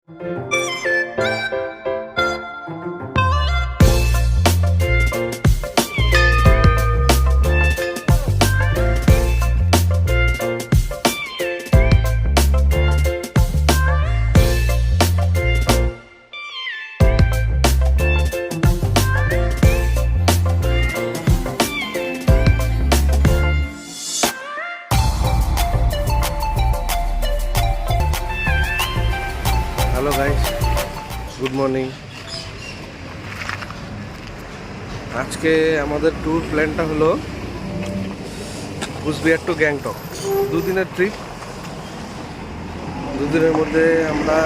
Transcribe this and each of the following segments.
Hello guys, good morning. আজকে আমাদের tour প্ল্যানটা হলো কুচবিহার টু গ্যাংটক, দুদিনের ট্রিপ। দুদিনের মধ্যে আমরা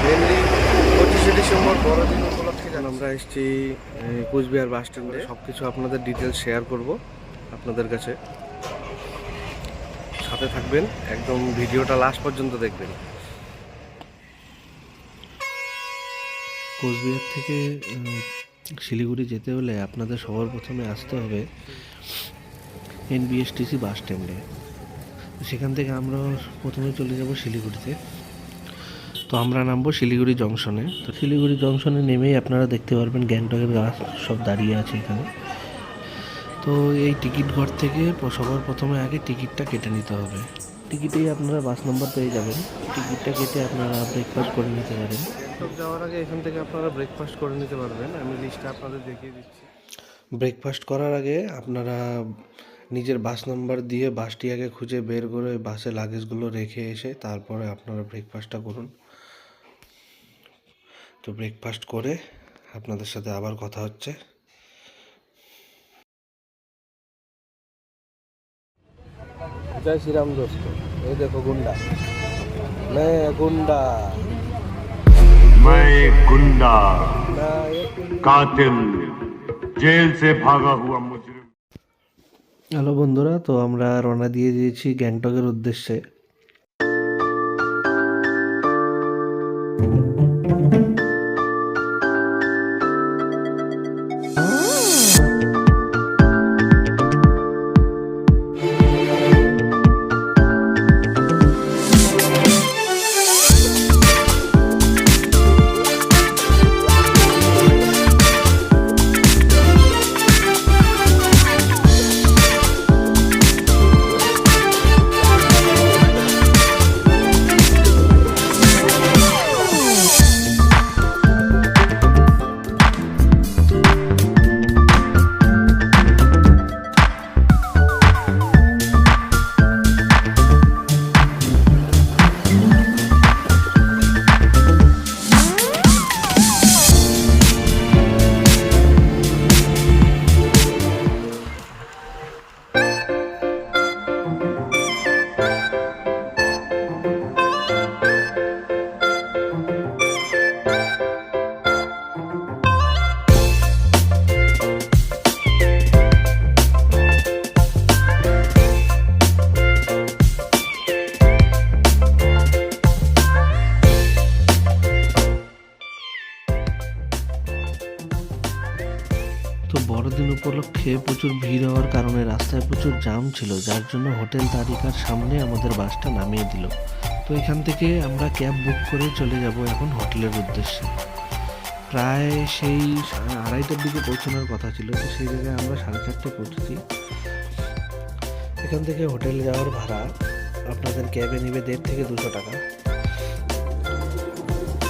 মেনলি 25শে ডিসেম্বর বড়দিন উপলক্ষে আমরা এসেছি কুচবিহার বাস স্ট্যান্ডে। সব কিছু আপনাদের ডিটেলস শেয়ার করব আপনাদের কাছে, সাথে থাকবেন, একদম ভিডিওটা লাস্ট পর্যন্ত দেখবেন। কোচবিহার থেকে শিলিগুড়ি যেতে হলে আপনাদের সবার প্রথমে আসতে হবে NBSTC বাস স্ট্যান্ডে। সেখান থেকে আমরা প্রথমে চলে যাব শিলিগুড়িতে। তো আমরা নামবো শিলিগুড়ি জংশনে। তো শিলিগুড়ি জংশনে নেমেই আপনারা দেখতে পারবেন গ্যাংটকের বাস সব দাঁড়িয়ে আছে এখানে। তো এই টিকিট ঘর থেকে সবার প্রথমে আগে টিকিটটা কেটে নিতে হবে। টিকিটেই আপনারা বাস নম্বর পেয়ে যাবেন। টিকিটটা কেটে আপনারা ব্রেকফাস্ট করে নিতে পারেন। গ্যাংটক যাওয়ার আগে এখান থেকে আপনারা ব্রেকফাস্ট করে নিতে পারবেন। আমি লিস্টটা আপনাদের দেখিয়ে দিচ্ছি। ব্রেকফাস্ট করার আগে আপনারা নিজের বাস নাম্বার দিয়ে বাসটি আগে খুঁজে বের করে বাসে লাগেজগুলো রেখে এসে তারপরে আপনারা ব্রেকফাস্টটা করুন। তো ব্রেকফাস্ট করে আপনাদের সাথে আবার কথা হচ্ছে। जय श्री राम दोस्तों, ये देखो गुंडा, मैं गुंडा, मैं एक गुंडा, कातिल, जेल से भागा हुआ मुजरिम। হ্যালো বন্ধুরা, তো আমরা রওনা দিয়ে দিয়েছি গ্যাংটকের উদ্দেশ্যে। তো বড়দিন উপলক্ষে প্রচুর ভিড় হওয়ার কারণে রাস্তায় প্রচুর জাম ছিল, যার জন্য হোটেল তারিকার সামনে আমাদের বাসটা নামিয়ে দিল। তো এখান থেকে আমরা ক্যাব বুক করে চলে যাব এখন হোটেলের উদ্দেশ্যে। প্রায় সেই 2:30টার দিকে পৌঁছানোর কথা ছিল, তো সেই জায়গায় আমরা 4:30টায় পৌঁছেছি। এখান থেকে হোটেল যাওয়ার ভাড়া আপনাদের ক্যাবে নেবে 150 থেকে 200 টাকা।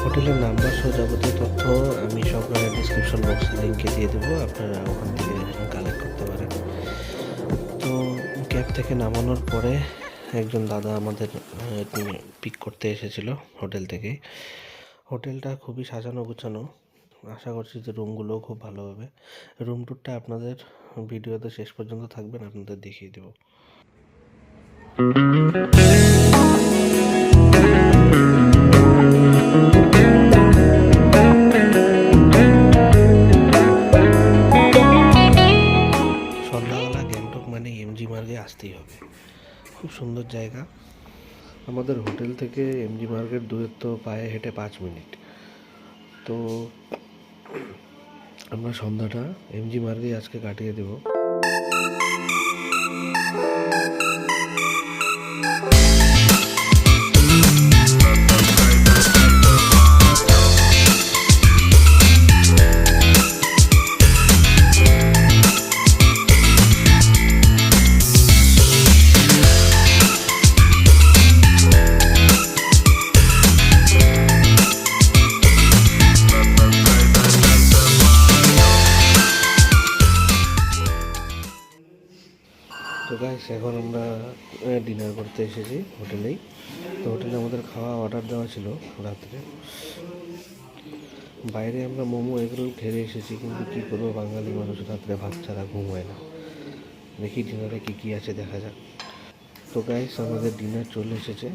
হোটেলের নাম্বার সহ যাবতীয় তথ্য আমি সব ডিসক্রিপশন বক্সে লিঙ্কে দিয়ে দেবো, আপনারা ওখান থেকে কালেক্ট করতে পারেন। তো ক্যাব থেকে নামানোর পরে একজন দাদা আমাদের পিক করতে এসেছিল হোটেল থেকে। হোটেলটা খুবই সাজানো গোছানো, আশা করছি যে রুমগুলোও খুব ভালো হবে। রুম ট্যুরটা আপনাদের ভিডিওতে শেষ পর্যন্ত থাকবেন, আপনাদের দেখিয়ে দেবো। সন্ধ্যাবেলা গ্যাংটক মানে এমজি মার্গে আসতেই হবে, খুব সুন্দর জায়গা। আমাদের হোটেল থেকে এমজি মার্গের দূরত্ব পায়ে হেঁটে 5 মিনিট। তো আমরা সন্ধ্যাটা এমজি মার্গেই আজকে কাটিয়ে দেব। গাইস এখন আমরা ডিনার করতে এসেছি হোটেলেই। তো হোটেলে আমাদের খাওয়া অর্ডার দেওয়া ছিল রাত্রে। বাইরে আমরা মোমো এগরোল খেয়ে এসেছি, কিন্তু কী করবো, বাঙালি মানুষ রাত্রে ভাত ছাড়া ঘুম হয় না। দেখি ডিনারে কী আছে দেখা যাক। তো গাইস আমাদের ডিনার চলে এসেছে।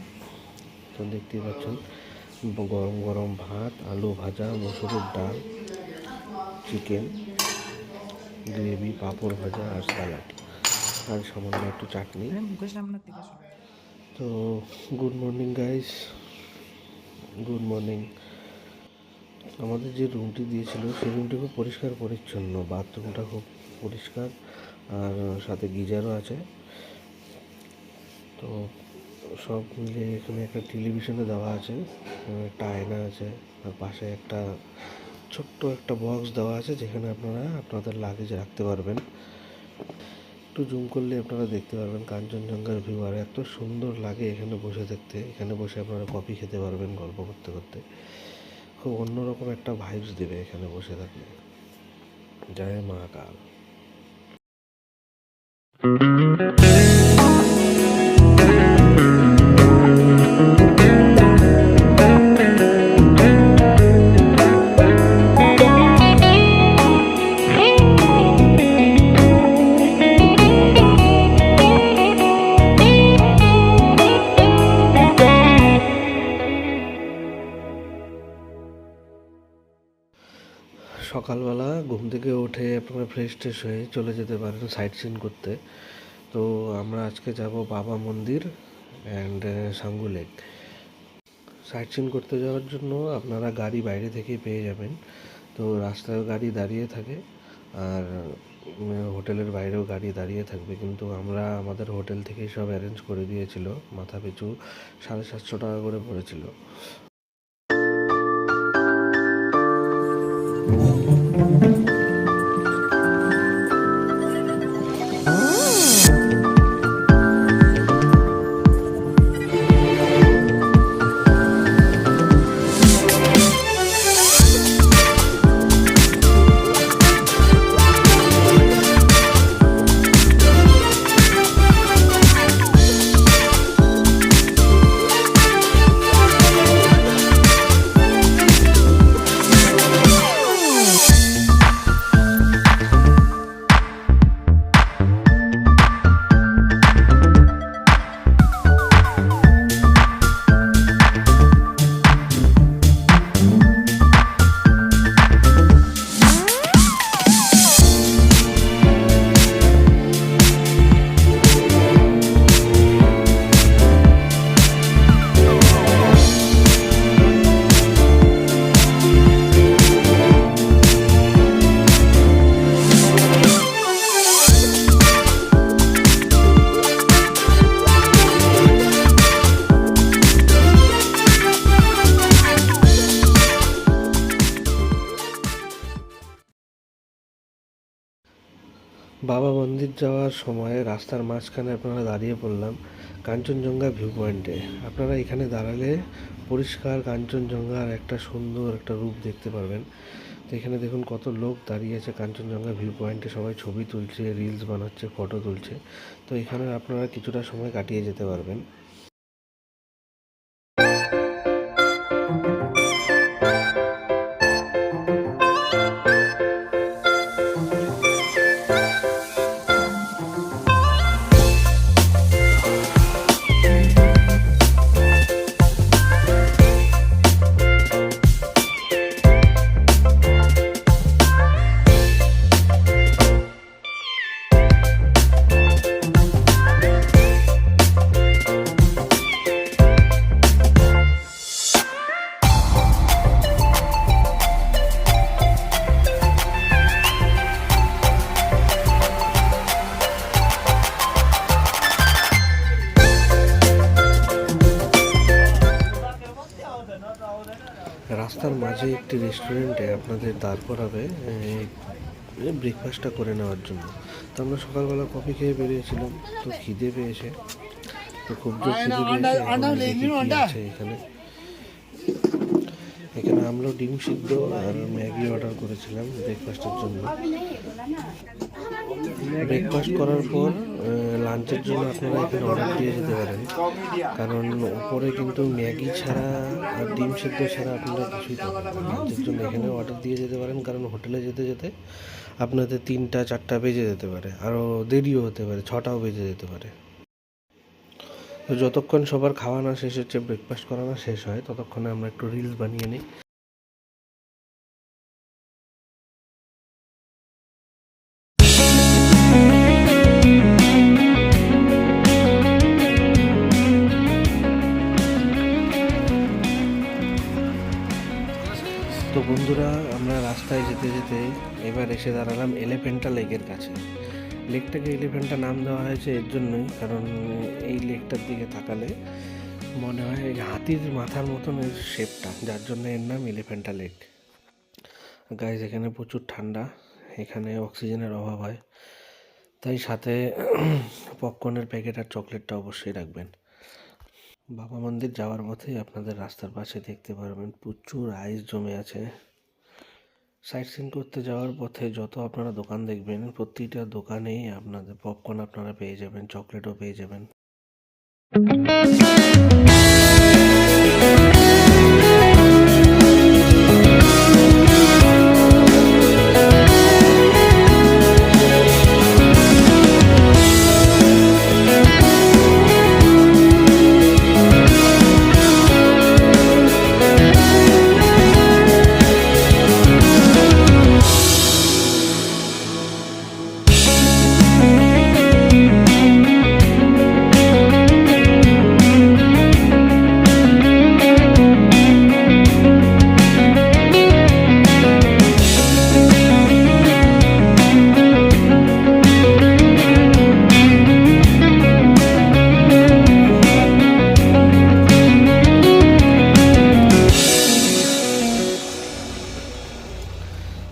তো দেখতেই পাচ্ছেন গরম গরম ভাত, আলু ভাজা, মসুরের ডাল, চিকেন গ্রেভি, পাঁপড় ভাজা আর স্যালাড আর সামান্য একটু চাটনি। তো good morning guys, good morning. আমাদের যে রুমটি দিয়েছিল সেই রুমটি খুব পরিষ্কার পরিচ্ছন্ন, বাথরুমটা খুব পরিষ্কার আর সাথে গিজারও আছে। তো সব মিলে এখানে একটা টেলিভিশনও দেওয়া আছে, একটা আয়না আছে আর পাশে একটা ছোট্ট একটা বক্স দেওয়া আছে যেখানে আপনারা আপনাদের লাগেজ রাখতে পারবেন। একটু জুম করলে আপনারা দেখতে পারবেন কাঞ্চনজঙ্ঘার ভিউ, আর এত সুন্দর লাগে এখানে বসে দেখতে। এখানে বসে আপনারা কফি খেতে পারবেন গল্প করতে করতে, খুব অন্যরকম একটা ভাইবস দেবে এখানে বসে থাকলে। জয় মহাকাল। সকালবেলা ঘুম থেকে উঠে আপনারা ফ্রেশ ট্রেশ হয়ে চলে যেতে পারেন সাইট সিন করতে। তো আমরা আজকে যাব Baba Mandir and Sangu lake. Sightseeing করতে যাওয়ার জন্য আপনারা গাড়ি বাইরে থেকেই পেয়ে যাবেন। তো রাস্তায় গাড়ি দাঁড়িয়ে থাকে আর হোটেলের বাইরেও গাড়ি দাঁড়িয়ে থাকবে, কিন্তু আমরা আমাদের হোটেল থেকেই সব অ্যারেঞ্জ করে দিয়েছিল। মাথা পিছু 750 টাকা করে পড়েছিল। বাবা মন্দির যাওয়ার সময় রাস্তার মাঝখানে আপনারা দাঁড়িয়ে পড়লাম কাঞ্চনজঙ্ঘা ভিউ পয়েন্টে। আপনারা এখানে দাঁড়ালে পরিষ্কার কাঞ্চনজঙ্ঘার একটা সুন্দর একটা রূপ দেখতে পারবেন। তো এখানে দেখুন কত লোক দাঁড়িয়ে আছে কাঞ্চনজঙ্ঘা ভিউ পয়েন্টে, সবাই ছবি তুলছে, রিলস বানাচ্ছে, ফটো তুলছে। তো এখানে আপনারা কিছুটা সময় কাটিয়ে যেতে পারবেন। রাস্তার মাঝে একটি রেস্টুরেন্টে আপনাদের দাঁড় করাবে ব্রেকফাস্টটা করে নেওয়ার জন্য। তো আমরা সকালবেলা কফি খেয়ে বেরিয়েছিলাম, তো খিদে পেয়েছে, তো খুব জোর খিদে পেয়েছে। এখানে আমরা ডিম সিদ্ধ আর ম্যাগি অর্ডার করেছিলাম ব্রেকফাস্টের জন্য। ব্রেকফাস্ট করার পর লাঞ্চের জন্য আপনারা এখানে অর্ডার দিয়ে যেতে পারেন, কারণ উপরে কিন্তু ম্যাগি ছাড়া আর ডিম সেদ্ধ ছাড়া আপনারা কিছুই পাবেন না। লাঞ্চের জন্য এখানে অর্ডার দিয়ে যেতে পারেন, কারণ হোটেলে যেতে যেতে আপনাদের 3টা-4টা বেজে যেতে পারে, আরও দেরিও হতে পারে, 6টাও বেজে যেতে পারে। তো যতক্ষণ সবার খাওয়া না শেষ হচ্ছে, ব্রেকফাস্ট করা না শেষ হয়, ততক্ষণে আমরা একটু রিলস বানিয়ে নিই। তো বন্ধুরা, আমরা রাস্তায় যেতে যেতে এবার এসে দাঁড়ালাম এলিফ্যান্টা লেকের কাছে। লেকটাকে এলিফ্যান্টা নাম দেওয়া হয়েছে এর জন্যই, কারণ এই লেকটার দিকে তাকালে মনে হয় এই হাতির মাথার মতন এর শেপটা, যার জন্য এর নাম এলিফ্যান্টা লেক। গাইজ, এখানে প্রচুর ঠান্ডা, এখানে অক্সিজেনের অভাব হয়, তাই সাথে পপকর্নের প্যাকেট আর চকলেটটা অবশ্যই রাখবেন। বাবা মন্দির যাওয়ার পথে আপনাদের রাস্তার পাশে দেখতে পারবেন প্রচুর আইস জমে আছে। সাইট সিন করতে যাওয়ার পথে যত আপনারা দোকান দেখবেন, প্রতিটা দোকানেই আপনাদের পপকর্ন আপনারা পেয়ে যাবেন, চকলেটও পেয়ে যাবেন।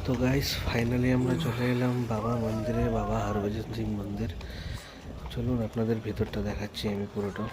তো গাইস, ফাইনালি আমরা চলে এলাম বাবা মন্দিরে, বাবা হরভজন সিং মন্দির। চলুন আপনাদের ভেতরটা দেখাচ্ছি আমি পুরোটা।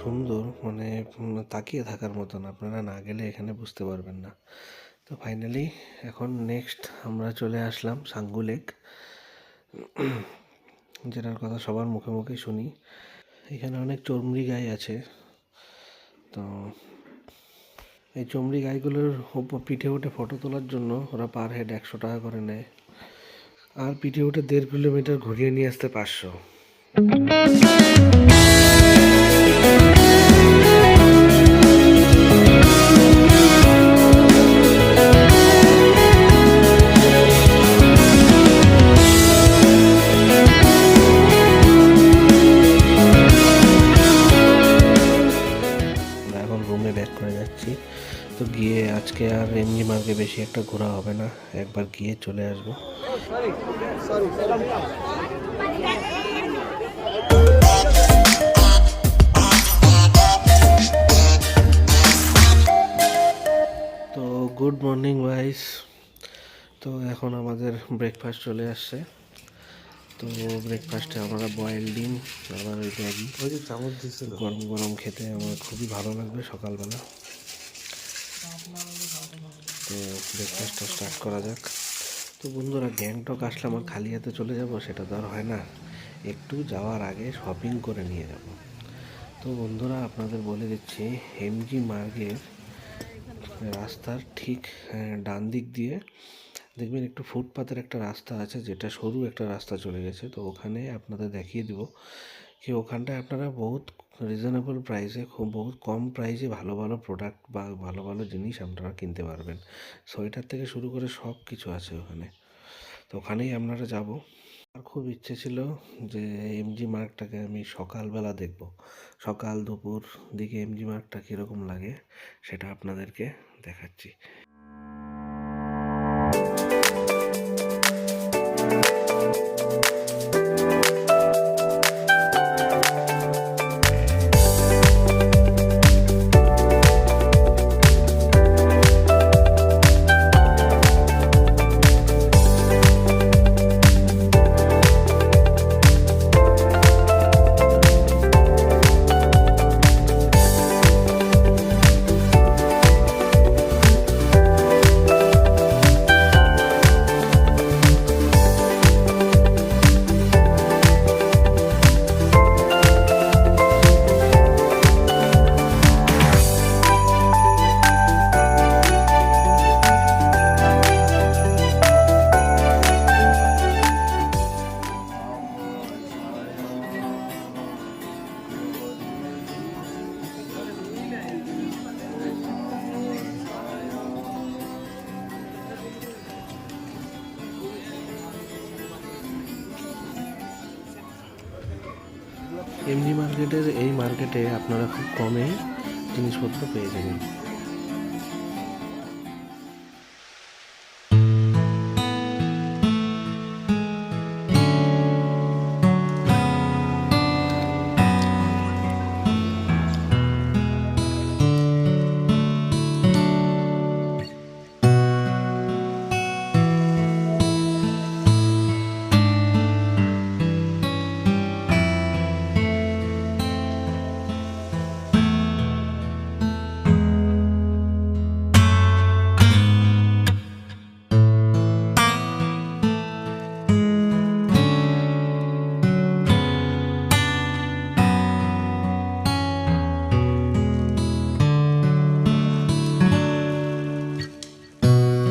সুন্দর, মানে তাকিয়ে থাকার মতন, আপনারা না গেলে এখানে বুঝতে পারবেন না। তো ফাইনালি এখন নেক্সট আমরা চলে আসলাম সাঙ্গু লেক, যেটার কথা সবার মুখে মুখে শুনি। এখানে অনেক চমড়ি গাই আছে। তো এই চমড়ি গাইগুলোর পিঠে উঠে ফটো তোলার জন্য ওরা পার হেড 100 টাকা করে নেয়, আর পিঠে উঠে 1.5 কিলোমিটার ঘুরিয়ে নিয়ে আসতে 500। তো গিয়ে আজকে আজকে আর এমজি মার্গে বেশি একটা ঘোরা হবে না, একবার গিয়ে চলে আসবো। তো গুড মর্নিং ভাইস। তো এখন আমাদের ব্রেকফাস্ট চলে আসছে। তো ব্রেকফাস্টে আমরা বয়েল ডিম আবার ওই ম্যাগি চামচ দিচ্ছিল। গরম গরম খেতে আমার খুবই ভালো লাগবে সকালবেলা। তো ব্রেকফাস্টটা স্টার্ট করা যাক। তো বন্ধুরা, গ্যাংটক আসলে আমার খালি হাতে চলে যাব সেটা তো আর হয় না, একটু যাওয়ার আগে শপিং করে নিয়ে যাব। তো বন্ধুরা, আপনাদের বলে দিচ্ছি, এমজি মার্গের রাস্তার ঠিক ডান দিক দিয়ে দেখবেন একটু ফুটপাতের একটা রাস্তা আছে, যেটা সরু একটা রাস্তা চলে গেছে। তো ওখানে আপনাদের দেখিয়ে দিব কি ওখানটায় আপনারা বহুত রিজনেবল প্রাইসে, বহুত কম প্রাইসে ভালো ভালো প্রোডাক্ট বা ভালো ভালো জিনিস আপনারা কিনতে পারবেন। সোয়েটার থেকে শুরু করে সব কিছু আছে ওখানে। তো ওখানেই আপনারা যাব। আমার খুব ইচ্ছে ছিল যে এমজি মার্গটাকে আমি সকালবেলা দেখব, সকাল দুপুর দিকে এমজি মার্গটা কীরকম লাগে সেটা আপনাদেরকে দেখাচ্ছি। এমজি মার্কেটের এই মার্কেটে আপনারা খুব কমে জিনিসপত্র পেয়ে যাবেন।